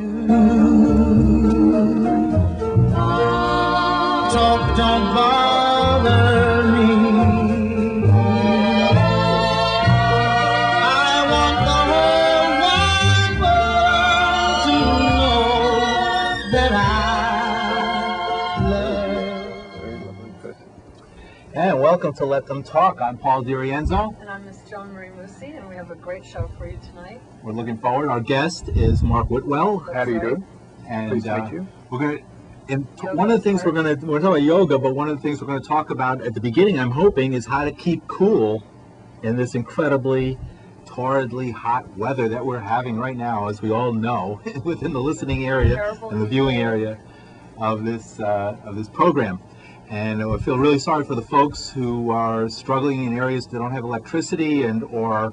Talk don't bother me. I want the whole wide world to know that I love. And welcome to Let Them Talk. I'm Paul DeRienzo. And I'm Miss Joan Moossy, and we have a great show for you tonight. We're looking forward. Our guest is Mark Whitwell. How do you do? And Pleased to meet you. we're going to. One of the things we're talking about yoga, but one of the things we're going to talk about at the beginning, I'm hoping, is how to keep cool in this incredibly torridly hot weather that we're having right now, as we all know, within the listening area and the viewing area of this program. And I feel really sorry for the folks who are struggling in areas that don't have electricity and or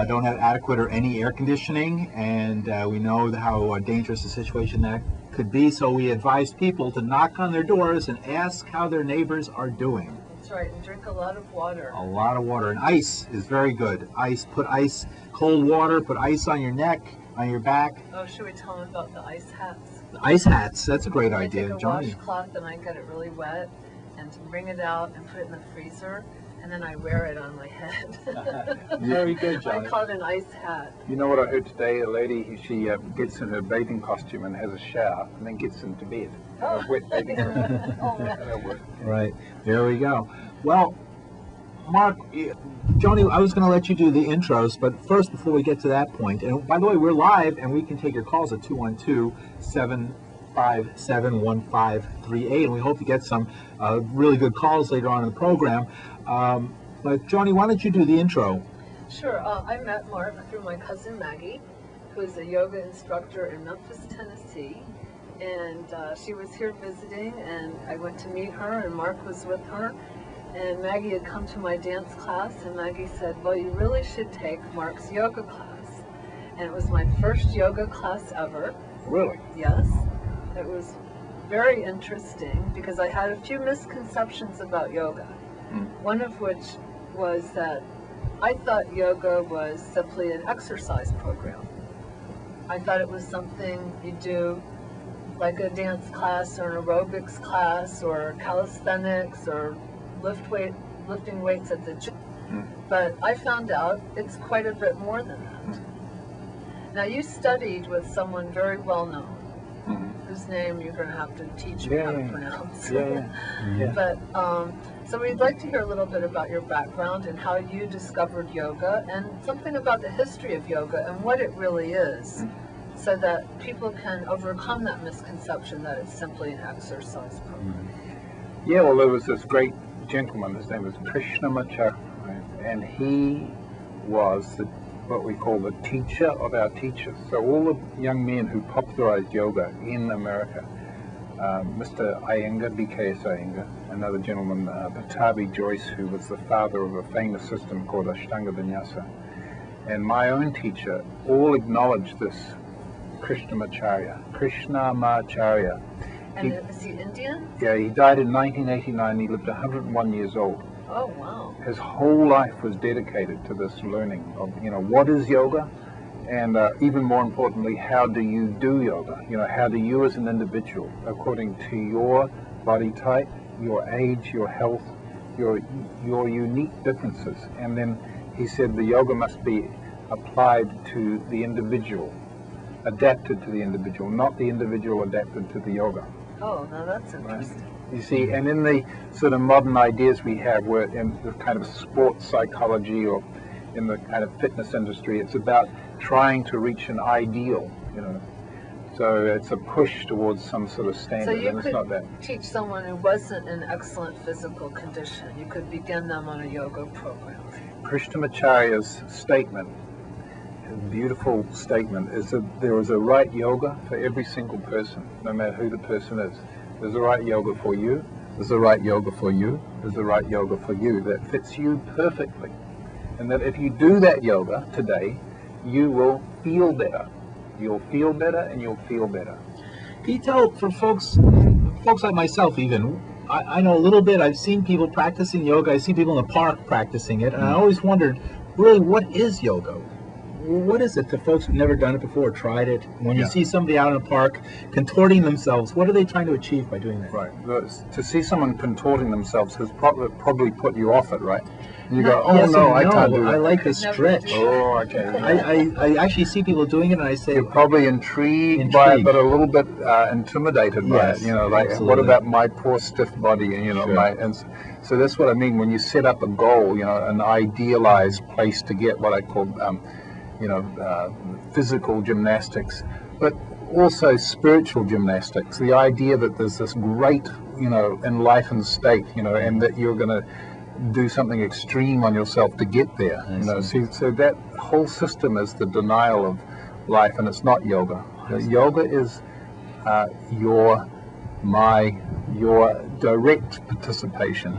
don't have adequate or any air conditioning. And we know how dangerous a situation that could be. So we advise people to knock on their doors and ask how their neighbors are doing. That's right, and drink a lot of water. A lot of water. And ice is very good. Ice, cold water, put ice on your neck, on your back. Oh, should we tell them about the ice hats? The ice hats, that's a great I idea, take a Johnny. washcloth and I get it really wet and wring it out and put it in the freezer, and then I wear it on my head. Very good, Johnny. I call it an ice hat. You know what I heard today? A lady, she gets in her bathing costume and has a shower and then gets into bed. Oh. Wet bathing costume. Oh, yeah. That'll work. Right, there we go. Well, Mark, Johnny, I was going to let you do the intros, but first, before we get to that point, and by the way, we're live and we can take your calls at 212-757-1538, and we hope to get some really good calls later on in the program. But Johnny, why don't you do the intro? Sure. I met Mark through my cousin Maggie, who is a yoga instructor in Memphis, Tennessee. And she was here visiting, and I went to meet her, and Mark was with her. And Maggie had come to my dance class, and Maggie said, well, you really should take Mark's yoga class. And it was my first yoga class ever. Really? Yes. It was very interesting because I had a few misconceptions about yoga. One of which was that I thought yoga was simply an exercise program. I thought it was something you do like a dance class or an aerobics class or calisthenics or lifting weights at the gym. But I found out it's quite a bit more than that. Now, you studied with someone very well known, whose name you're going to have to teach me how to pronounce. But so we'd like to hear a little bit about your background and how you discovered yoga and something about the history of yoga and what it really is, so that people can overcome that misconception that it's simply an exercise program. Yeah, well, there was this great gentleman, his name was Krishnamacharya, and he was what we call the teacher of our teachers. So all the young men who popularized yoga in America, Mr. Iyengar, B.K.S. Iyengar, another gentleman, Pattabhi Jois, who was the father of a famous system called Ashtanga Vinyasa, and my own teacher, all acknowledged this Krishnamacharya. And is he Indian? Yeah, he died in 1989. He lived 101 years old. Oh, wow. His whole life was dedicated to this learning of, what is yoga? And even more importantly, how do you do yoga? How do you as an individual, according to your body type, your age, your health, your unique differences. And then he said the yoga must be applied to the individual, adapted to the individual, not the individual adapted to the yoga. Oh, now that's interesting. Right? You see, and in the sort of modern ideas we have, where in the kind of sports psychology or in the kind of fitness industry, it's about trying to reach an ideal, So it's a push towards some sort of standard, and it's not that. So you could teach someone who wasn't in excellent physical condition. You could begin them on a yoga program. Krishnamacharya's statement, his beautiful statement, is that there is a right yoga for every single person, no matter who the person is. There's a right yoga for you, there's a right yoga for you, there's a right yoga for you that fits you perfectly. And that if you do that yoga today, you will feel better. You'll feel better and you'll feel better. Can you tell, for folks like myself even, I know a little bit, I've seen people practicing yoga, I see people in the park practicing it, and I always wondered, really, what is yoga? What is it to folks who've never done it before, tried it? When you Yeah. see somebody out in a park contorting themselves, what are they trying to achieve by doing that? Right. To see someone contorting themselves has probably put you off it, right? You No, go, oh yes no, and I no, can't do I that. like the Never stretch. do that. Oh, okay. I actually see people doing it, and I say, You're probably intrigued by it, Intrigued. but a little bit intimidated by Yes, it. You know, like, what absolutely. about my poor stiff body? And, you know, Sure. so that's what I mean when you set up a goal. You know, an idealized place to get what I call, physical gymnastics, but also spiritual gymnastics. The idea that there's this great, enlightened state, and that you're going to do something extreme on yourself to get there. So that whole system is the denial of life, and it's not yoga. Yoga is your direct participation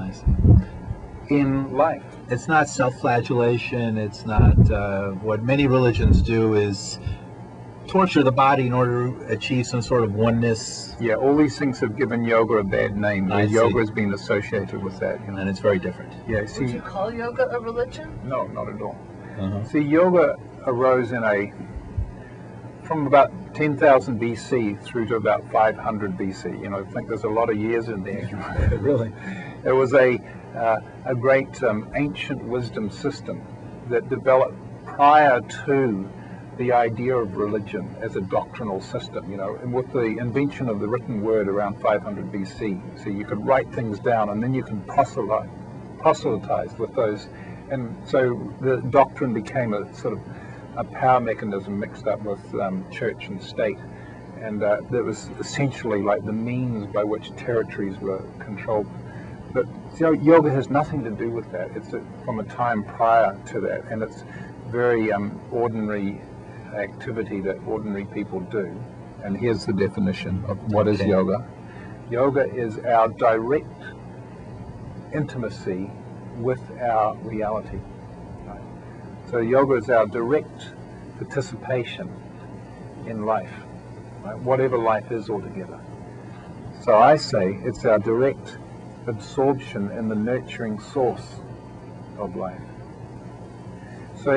in life. it's not self-flagellation. It's not what many religions do is torture the body in order to achieve some sort of oneness, Yeah, all these things have given yoga a bad name. I see. Yoga has been associated with that. and it's very different. Yeah, Would see, you call yoga a religion? no, not at all. Uh-huh. See, yoga arose from about 10,000 BC through to about 500 BC. I think there's a lot of years in there. Really? It was a great ancient wisdom system that developed prior to the idea of religion as a doctrinal system, and with the invention of the written word around 500 BC. So you could write things down, and then you can proselytize with those. And so the doctrine became a sort of a power mechanism mixed up with church and state. And that was essentially like the means by which territories were controlled. But yoga has nothing to do with that. It's from a time prior to that, and it's very ordinary activity that ordinary people do. And here's the definition of what is yoga. Yoga is our direct intimacy with our reality. Right? So yoga is our direct participation in life, right? Whatever life is altogether. So I say it's our direct absorption in the nurturing source of life. So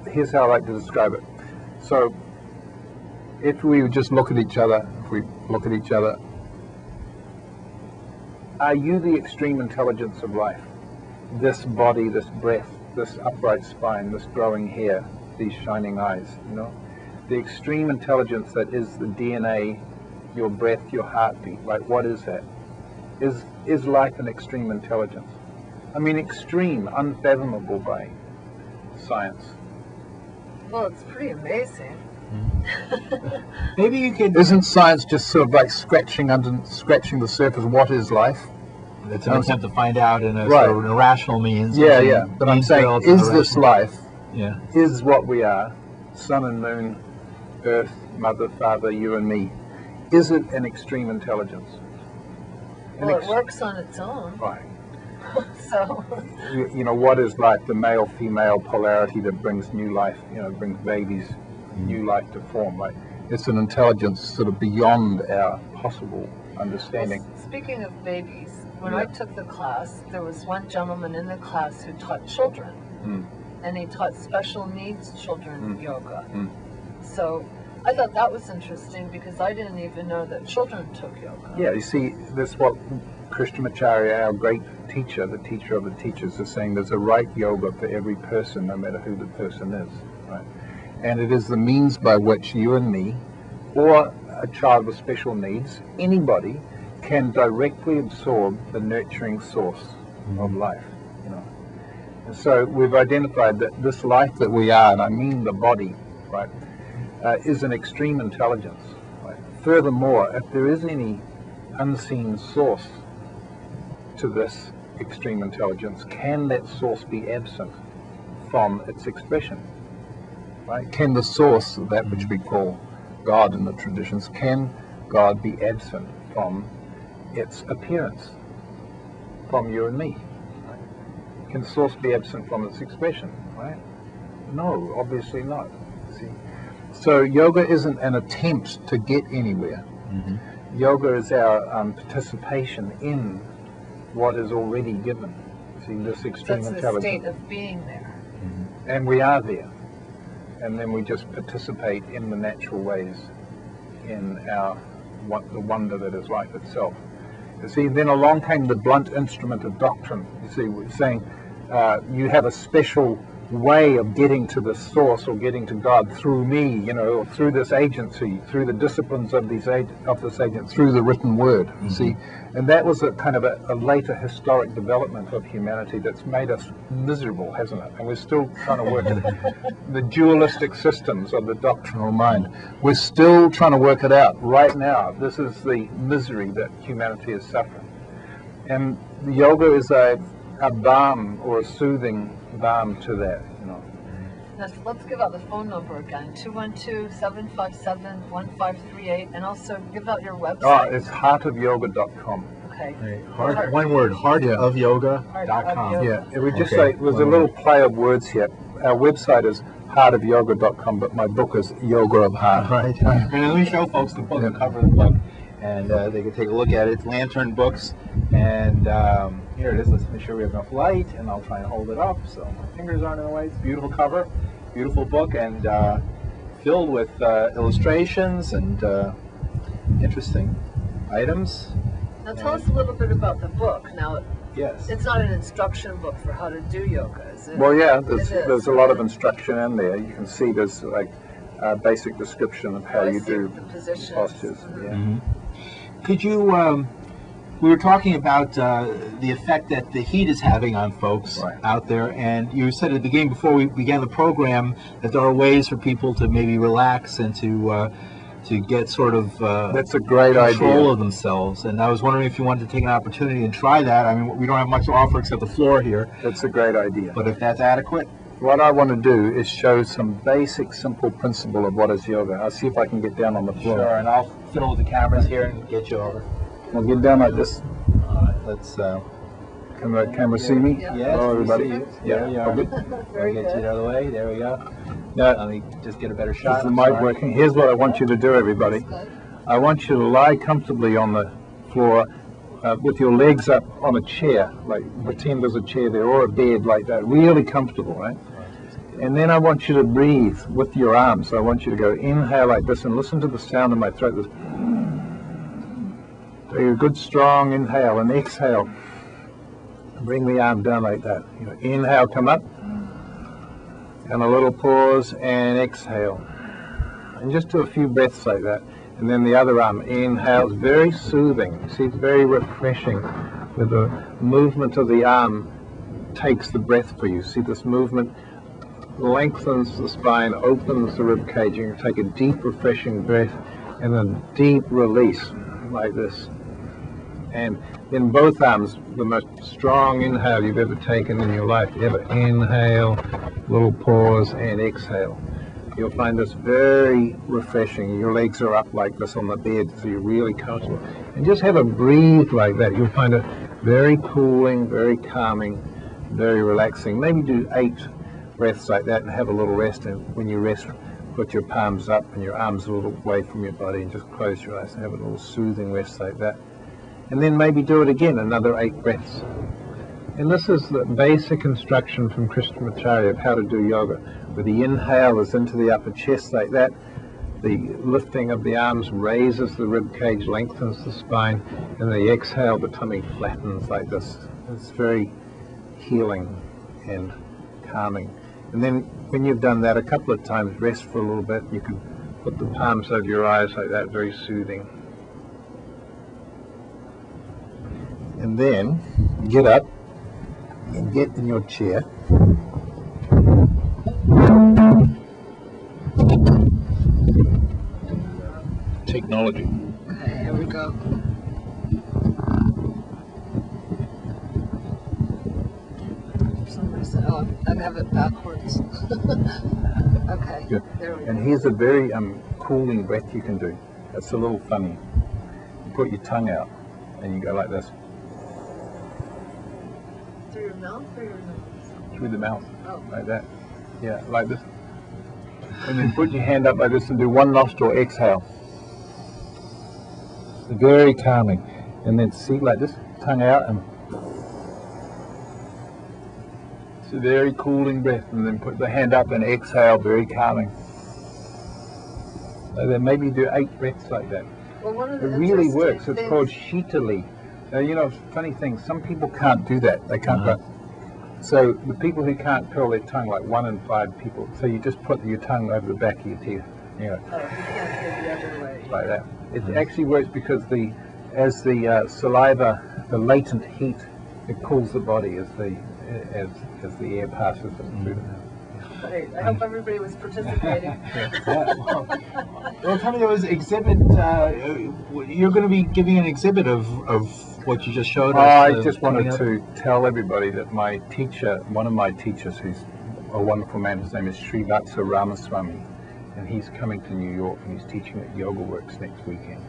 here's how I like to describe it. So if we just look at each other, are you the extreme intelligence of life? This body, this breath, this upright spine, this growing hair, these shining eyes, the extreme intelligence that is the DNA, your breath, your heartbeat, right? What is that? Is life an extreme intelligence? I mean, extreme, unfathomable by science. Well, it's pretty amazing. Maybe you could. Isn't science just sort of like scratching the surface? What is life? It's an attempt to find out in a Right. sort of an irrational means. Yeah. But I'm saying, means-built, is this irrational. life? Yeah. Is what we are, sun and moon, earth, mother, father, you and me, is it an extreme intelligence? Well, it works on its own. Right. So, What is life? The male-female polarity that brings new life, brings babies, new life to form, right? It's an intelligence sort of beyond our possible understanding. well, speaking of babies, when Yeah. I took the class, there was one gentleman in the class who taught children. And he taught special needs children yoga. So I thought that was interesting because I didn't even know that children took yoga. Yeah, you see, that's what Krishnamacharya, our great teacher, the teacher of the teachers, is saying. There's a right yoga for every person, no matter who the person is. Right? And it is the means by which you and me, or a child with special needs, anybody, can directly absorb the nurturing source of life. And so we've identified that this life that we are, and I mean the body, right, is an extreme intelligence. Right? Furthermore, if there is any unseen source to this extreme intelligence, can that source be absent from its expression? Right? Can the source, that which we call God in the traditions, can God be absent from its appearance, from you and me? Right? Can source be absent from its expression? Right? No, obviously not. See? So yoga isn't an attempt to get anywhere. Yoga is our participation in what is already given. See, this extreme That's the intelligence. state of being there. And we are there. and then we just participate in the natural ways in the wonder that is life itself. You see, then along came the blunt instrument of doctrine. You see, we're saying you have a special way of getting to the source or getting to God through me, or through this agency, through the disciplines of this agent, through the written word. You see, and that was a kind of a later historic development of humanity that's made us miserable, hasn't it? And we're still trying to work the dualistic systems of the doctrinal mind. We're still trying to work it out right now. This is the misery that humanity is suffering. And yoga is a balm or a soothing balm to that. Now, let's give out the phone number again, 212-757-1538, and also give out your website. Oh, it's heartofyoga.com. Okay. One word, heartofyoga.com. Yeah, it would just say, there's a little play of words here. Our website is heartofyoga.com, but my book is Yoga of Heart. Right. And let me show folks the book, the cover of the book, and they can take a look at it. It's Lantern Books, and here it is. Let's make sure we have enough light, and I'll try and hold it up so my fingers aren't in the way. It's a beautiful cover, beautiful book, and filled with illustrations and interesting items. Now tell us a little bit about the book. Now, yes, it's not an instruction book for how to do yoga, is it? Well, yeah, there's a lot of instruction in there. You can see there's like a basic description of how you do the positions. postures. Yeah. Mm-hmm. Could you, we were talking about the effect that the heat is having on folks out there, and you said at the beginning, before we began the program, that there are ways for people to maybe relax and to get sort of that's a great control idea of themselves. And I was wondering if you wanted to take an opportunity and try that. I mean, we don't have much to offer except the floor here. That's a great idea. But if that's adequate. What I want to do is show some basic, simple principle of what is yoga. I'll see if I can get down on the floor. Sure, and I'll fiddle with the cameras here and get you over. I'll get down like this. All right, let's... Can the camera see me? Yeah. Yes, Hello, everybody. we see you. There you are. Very I'll get good. you out of the way. There we go. Now, Let me just get a better shot. is the mic working? Here's what I want you to do, everybody. I want you to lie comfortably on the floor with your legs up on a chair, like pretend there's a chair there, or a bed like that, really comfortable, right? And then I want you to breathe with your arms. So I want you to go inhale like this and listen to the sound in my throat. This. Take a good strong inhale and exhale. Bring the arm down like that. Inhale, come up. And a little pause and exhale. And just do a few breaths like that. And then the other arm, inhale. It's very soothing. See, it's very refreshing. With the movement of the arm takes the breath for you. See, this movement lengthens the spine, opens the rib cage. You can take a deep, refreshing breath and a deep release like this. And then both arms, the most strong inhale you've ever taken in your life ever. Inhale, little pause, and exhale. You'll find this very refreshing. Your legs are up like this on the bed, so you're really comfortable. And just have a breathe like that. You'll find it very cooling, very calming, very relaxing. Maybe do 8 breaths like that and have a little rest. And when you rest, put your palms up and your arms a little away from your body and just close your eyes and have a little soothing rest like that. And then maybe do it again, another 8 breaths. And this is the basic instruction from Krishnamacharya of how to do yoga. Where the inhale is into the upper chest like that, the lifting of the arms raises the rib cage, lengthens the spine, and the exhale, the tummy flattens like this. It's very healing and calming. And then when you've done that a couple of times, rest for a little bit. You can put the palms over your eyes like that, very soothing. And then get up and get in your chair. Technology. Okay, here we go. Somebody said, oh, I have it backwards. Okay, Good. there we go. And here's a very cooling breath you can do. It's a little funny. You put your tongue out and you go like this. Through your mouth or your nose? Through the mouth, Oh. like that. Yeah, like this. And then put your hand up like this and do one nostril exhale. Very calming. And then see like this, tongue out and It's a very cooling breath, and then put the hand up and exhale, very calming. So then maybe do 8 breaths like that. Well, one of the It really interesting works. It's things- called Shitali. You know, funny thing, some people can't do that. They can't go. So the people who can't curl their tongue, like 1 in 5 people, so you just put your tongue over the back of your teeth, you know, Oh, you can't go the other way. like that. It actually works because as the saliva, the latent heat, it cools the body as the air passes through the mouth. Great. I hope everybody was participating. Well, tell me, there was exhibit. You're going to be giving an exhibit of what you just showed us. I just wanted coming up. to tell everybody that my teacher, one of my teachers, who's a wonderful man, his name is Srivatsa Ramaswamy, and he's coming to New York and he's teaching at Yoga Works next weekend.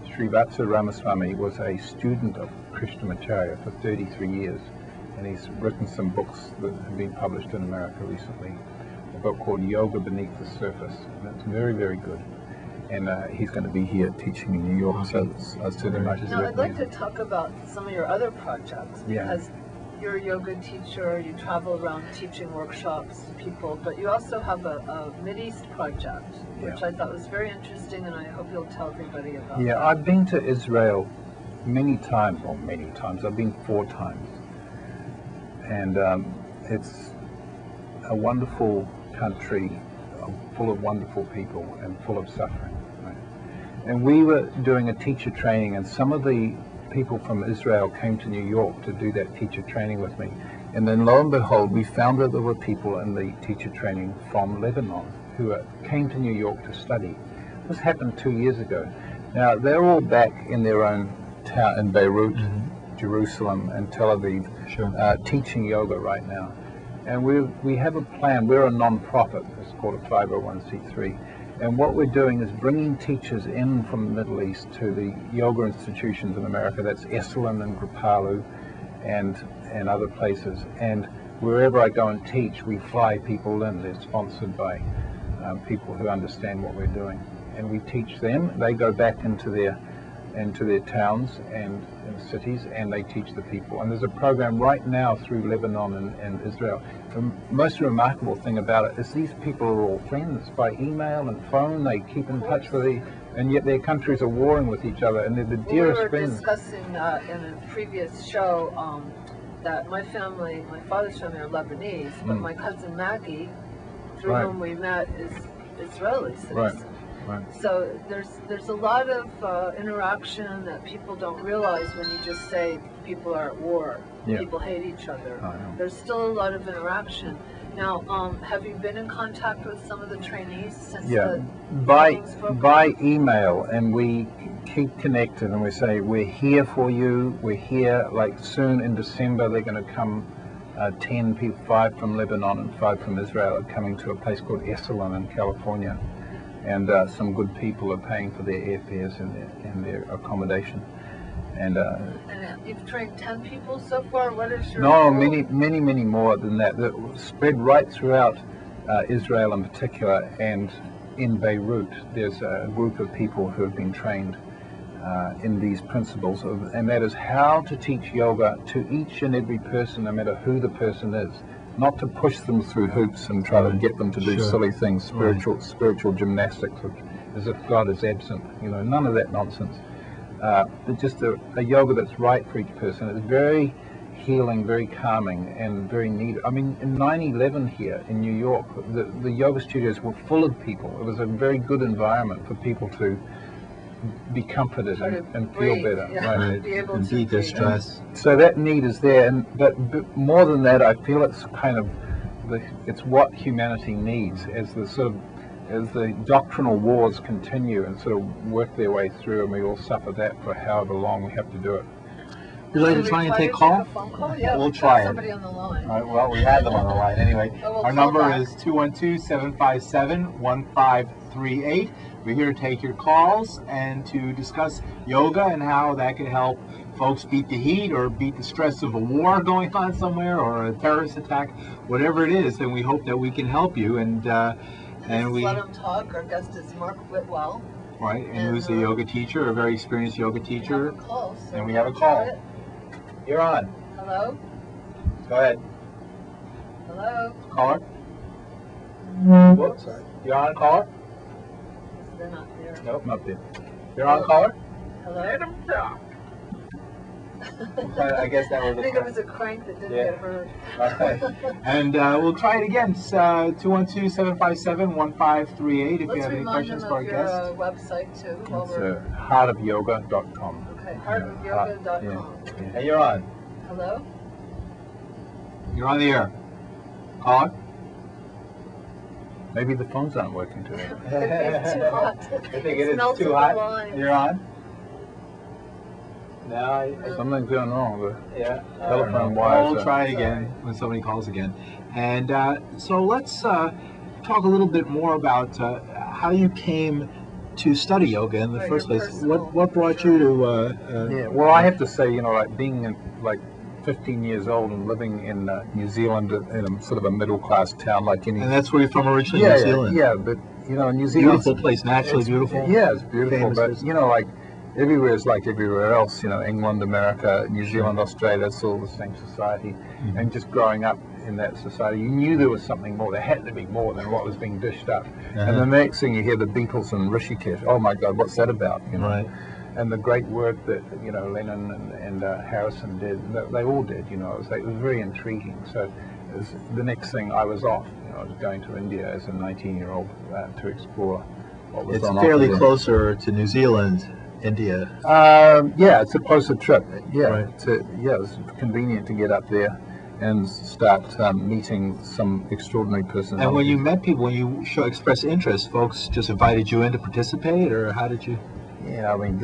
Srivatsa Ramaswamy was a student of Krishnamacharya for 33 years, and he's written some books that have been published in America recently. A book called Yoga Beneath the Surface, and it's very, very good. And he's going to be here teaching in New York, so I certainly might just Now, I'd like recommend to talk about some of your other projects, Yeah. because you're a yoga teacher, you travel around teaching workshops to people, but you also have a Mideast project, which Yeah. I thought was very interesting, and I hope you'll tell everybody about. Yeah, I've been to Israel many times. I've been 4 times. And it's a wonderful country, full of wonderful people and full of suffering. Right? And we were doing a teacher training, and some of the people from Israel came to New York to do that teacher training with me. And then lo and behold, we found that there were people in the teacher training from Lebanon who came to New York to study. This happened 2 years ago. Now, they're all back in their own town in Beirut, Jerusalem, and Tel Aviv, teaching yoga right now. And we have a plan. We're a non-profit. It's called a 501c3. And what we're doing is bringing teachers in from the Middle East to the yoga institutions in America. That's Esalen and Kripalu and other places. And wherever I go and teach, we fly people in. They're sponsored by people who understand what we're doing. And we teach them. They go back into their towns and cities, and they teach the people. And there's a program right now through Lebanon and Israel. The most remarkable thing about it is these people are all friends by email and phone. They keep in touch with and yet their countries are warring with each other, and they're the dearest We were friends. discussing in a previous show that my father's family are Lebanese, but my cousin Maggie, through Right. whom we met, is Israeli citizen. Right. Right. So there's a lot of interaction that people don't realize when you just say people are at war, Yeah. people hate each other. I know. There's still a lot of interaction. Now, have you been in contact with some of the trainees since Yeah, the by trainings broke by out? email, and we keep connected, and we say we're here for you. We're here. Like soon in December, they're going to come. 10 people, 5 from Lebanon and 5 from Israel, are coming to a place called Esalen in California, and some good people are paying for their airfares and their accommodation. And And you've trained 10 people so far? What is your no, goal? many more than that. That spread right throughout Israel in particular, and in Beirut, there's a group of people who have been trained in these principles, and that is how to teach yoga to each and every person, no matter who the person is. Not to push them through hoops and try to get them to do silly things, spiritual gymnastics, as if God is absent. You know, none of that nonsense. But just a yoga that's right for each person. It's very healing, very calming, and very needed. I mean, in 9/11 here in New York, the yoga studios were full of people. It was a very good environment for people to be comforted Sort and of feel breathe, better. yeah, Right. be able And to beat their breathe. stress. So that need is there, but more than that, I feel it's kind of it's what humanity needs as the doctrinal wars continue and sort of work their way through, and we all suffer that for however long we have to do it. Would you like to Should try we and try take to call? a phone call? Yeah, We'll we've got try it. somebody on the line. All right, well, we had them on the line anyway. Oh, we'll Our call number back. is 212-757-1538. We're here to take your calls and to discuss yoga and how that can help folks beat the heat or beat the stress of a war going on somewhere or a terrorist attack, whatever it is. And we hope that we can help you. And we Let him talk. Our guest is Mark Whitwell. right, and who's a yoga teacher, a very experienced yoga We teacher. have a call, so And we have a we'll call. try it. You're on. Hello? Go ahead. Hello? Caller? Whoops, sorry. You're on, caller? They're not there. Nope, not there. You're on, caller? Hello? I guess that was I think it was a crank that didn't get heard. Okay. And we'll try it again. It's 212-757-1538 if you have any questions for our Let's guest. remind them of your website too. While It's we're, heartofyoga.com. okay, heartofyoga.com. And you're on. Hello? You're on the air. Caller? Maybe the phones aren't working today. It's too hot. I think it is smells too of hot. wine. You're on? No, Something's going wrong. yeah. Telephone Well, wires we'll are- try it again when somebody calls again. And so let's talk a little bit more about how you came to study yoga in the Right, first your place. personal What brought you to? Yeah, well, I have to say, like being in, like 15 years old and living in New Zealand in a sort of a middle-class town like any... And that's where you're from originally, yeah, New Zealand. Yeah, but, New Zealand... Beautiful place, naturally beautiful. Yeah, it's beautiful, Famous but, business. like everywhere is like everywhere else, England, America, New Zealand, Australia, it's all the same society. Mm-hmm. And just growing up in that society, you knew there was something more. There had to be more than what was being dished up. And the next thing you hear the Beatles and Rishikesh, oh my God, what's that about? Right. And the great work that Lennon and Harrison did, they all did. It was very intriguing. So it was the next thing I was off. I was going to India as a 19-year-old to explore what was It's on fairly offer. closer to New Zealand, India. Yeah, it's a closer trip. Yeah, Right. it was convenient to get up there and start meeting some extraordinary personalities. And when you met people, when you expressed interest, folks just invited you in to participate, or how did you? Yeah, I mean,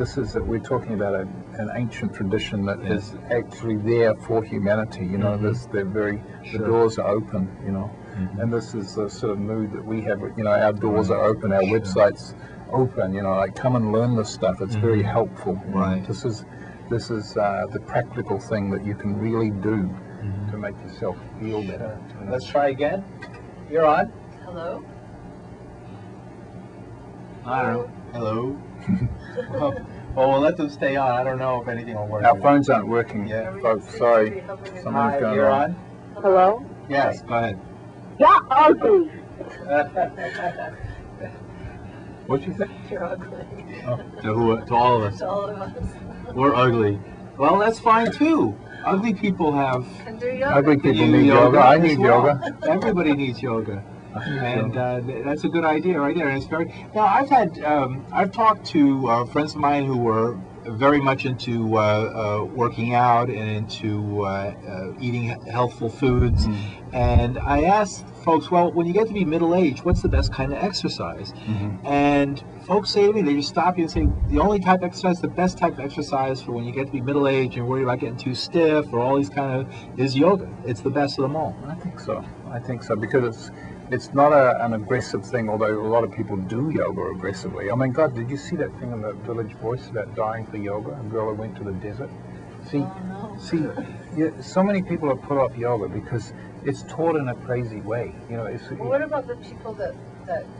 we're talking about an ancient tradition that is actually there for humanity. The doors are open. And this is the sort of mood that we have. Our doors are open, our websites open. Like come and learn this stuff. It's very helpful. Right. This is the practical thing that you can really do to make yourself feel better. Let's try again. You're on. Hello? I don't know. Hello. Well, we'll let them stay on. I don't know if anything will work. Our phones aren't working, Yeah. folks. Sorry. Something's going You're on. on. Hello? Yes. Go ahead. You're ugly. What'd you say? You're ugly. To all of us. To all of us. We're ugly. Well, that's fine too. Ugly people have. Can do yoga. Ugly people do need yoga. I as need well. yoga. Everybody needs yoga. And that's a good idea right there. And it's very. Now I've talked to friends of mine who were very much into working out and into eating healthful foods. And I asked folks, well, when you get to be middle-aged, what's the best kind of exercise? And folks say to me, they just stop you and say, the only type of exercise, the best type of exercise for when you get to be middle-aged and worry about getting too stiff or all these kind of, is yoga. It's the best of them all. I think so because it's not an aggressive thing, although a lot of people do yoga aggressively. I mean, God, did you see that thing in the Village Voice about dying for yoga? A girl who went to the desert. See, so many people have put off yoga because it's taught in a crazy way. Well, what about the people that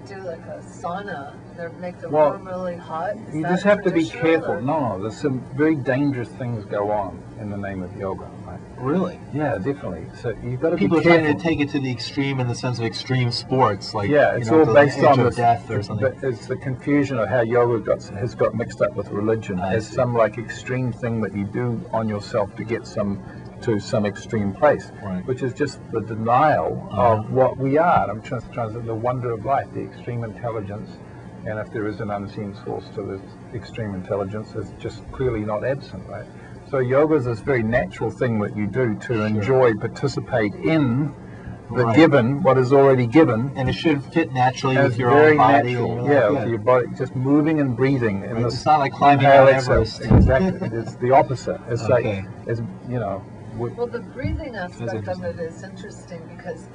do like a sauna? They make the Well, room really hot. Is You that just have to be traditional, careful. or- No, there's some very dangerous things go on in the name of yoga. Right? Really? Yeah, definitely. So you've got to People be are trying careful. to take it to the extreme in the sense of extreme sports, like It's you know, all the based edge on of this, death or something. It's the confusion of how yoga has got mixed up with religion. I As see. some like extreme thing that you do on yourself to get to some extreme place, Right. which is just the denial of what we are. I'm just trying to the wonder of life, the extreme intelligence, and if there is an unseen source to this extreme intelligence, it's just clearly not absent, right? So yoga is this very natural thing that you do to enjoy, participate in the Right. given, what is already given. And it should fit naturally It's with your very own body. natural, and yeah, with your body, just moving and breathing. In It's this not like climbing inhale, Mount exhale. Everest. Exactly, it's the opposite. It's Okay. like, it's Well, the breathing aspect of it is interesting because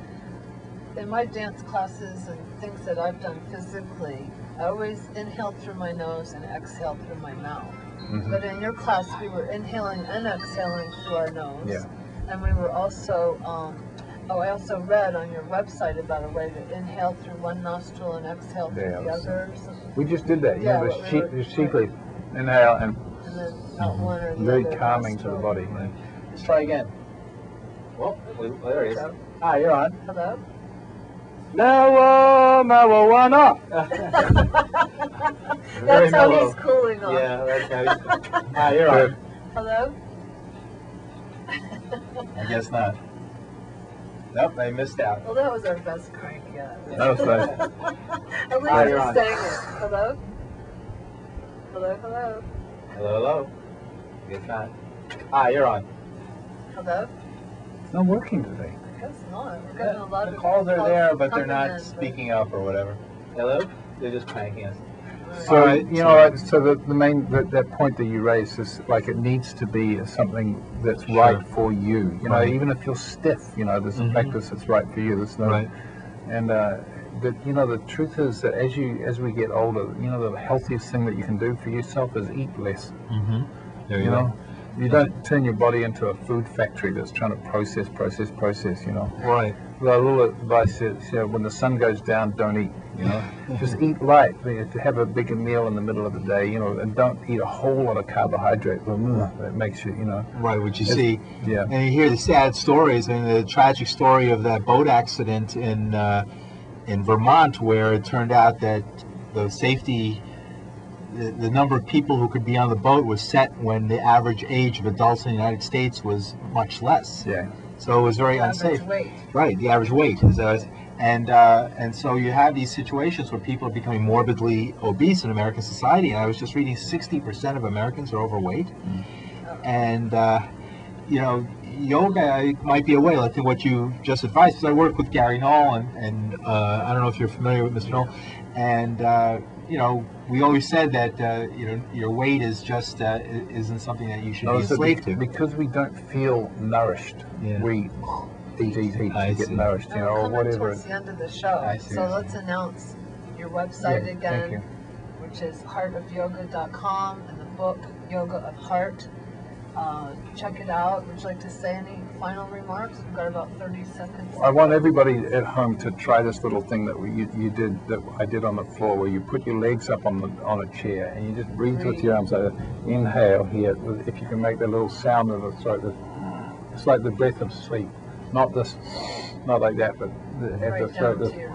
in my dance classes and things that I've done physically, I always inhale through my nose and exhale through my mouth. But in your class, we were inhaling and exhaling through our nose. Yeah. And we were also, I also read on your website about a way to inhale through one nostril and exhale through the other. Or something. we just did that. Yeah, The sheeply inhale and And then not one or the very other calming to the nostril. body. Let's try again. Well, there he is. So, Hi, you're on. Hello? Marijuana. That's how he's cooling off. Yeah, that's how he's cooling. Hi, you're on. Hello? I guess not. Nope, I missed out. Well, that was our best crank yet. That was nice. At least Hi, you you're on. sang it. Hello? Hello, hello? Hello, hello. Guess not. Hi, you're on. Hello? It's not working today. I guess not. We're getting a lot The of calls are there, but they're coming not in, but- speaking up or whatever. Hello? They're just cranking us. So Alright, you know, so the main that point that you raised is like it needs to be something that's Sure. right for you. You know, Right. even if you're stiff, you know, there's a Mhm. practice that's right for you. There's no, Right. and but you know, the truth is that as we get older, you know, the healthiest thing that you can do for yourself is eat less. Mm-hmm. There You know, you don't turn your body into a food factory that's trying to process. You know. Right. The little advice is, you know, when the sun goes down, don't eat. You know, just eat light. You know, to have a bigger meal in the middle of the day. You know, and don't eat a whole lot of carbohydrate. That makes you, you know. Right, what you It's- see. Yeah. And you hear the sad stories and the tragic story of that boat accident in Vermont, where it turned out that the safety, the number of people who could be on the boat was set when the average age of adults in the United States was much less. Yeah. So it was very Average unsafe. weight. Right, the average weight is, and so you have these situations where people are becoming morbidly obese in American society. And I was just reading 60% of Americans are overweight, and you know, yoga might be a way, like what you just advised. Because I work with Gary Knoll, and I don't know if you're familiar with Mr. Knoll, and you know, we always said that you know, your weight is just isn't something that you should be a slave to. Because we don't feel nourished, Yeah. we eat I to get see. nourished, you know, or Coming whatever. towards the end of the show. I see. So let's announce your website Yeah, again, thank you. which is heartofyoga.com, and the book Yoga of Heart. Check it out. Would you like to say any final remarks? We've got about 30 seconds. I want everybody at home to try this little thing that you did, that I did on the floor, where you put your legs up on a chair and you just breathe with your arms. Like that. Inhale here. If you can make the little sound of the throat, it's like the breath of sleep. Not this, not like that, but at the Right throat. down to your throat.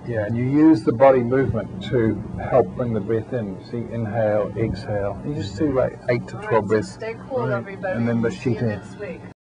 Yeah, and you use the body movement to help bring the breath in. See, inhale, exhale. You just do like 8 to All 12 right, so breaths. stay cool, everybody. And then the See you sheet in. next week.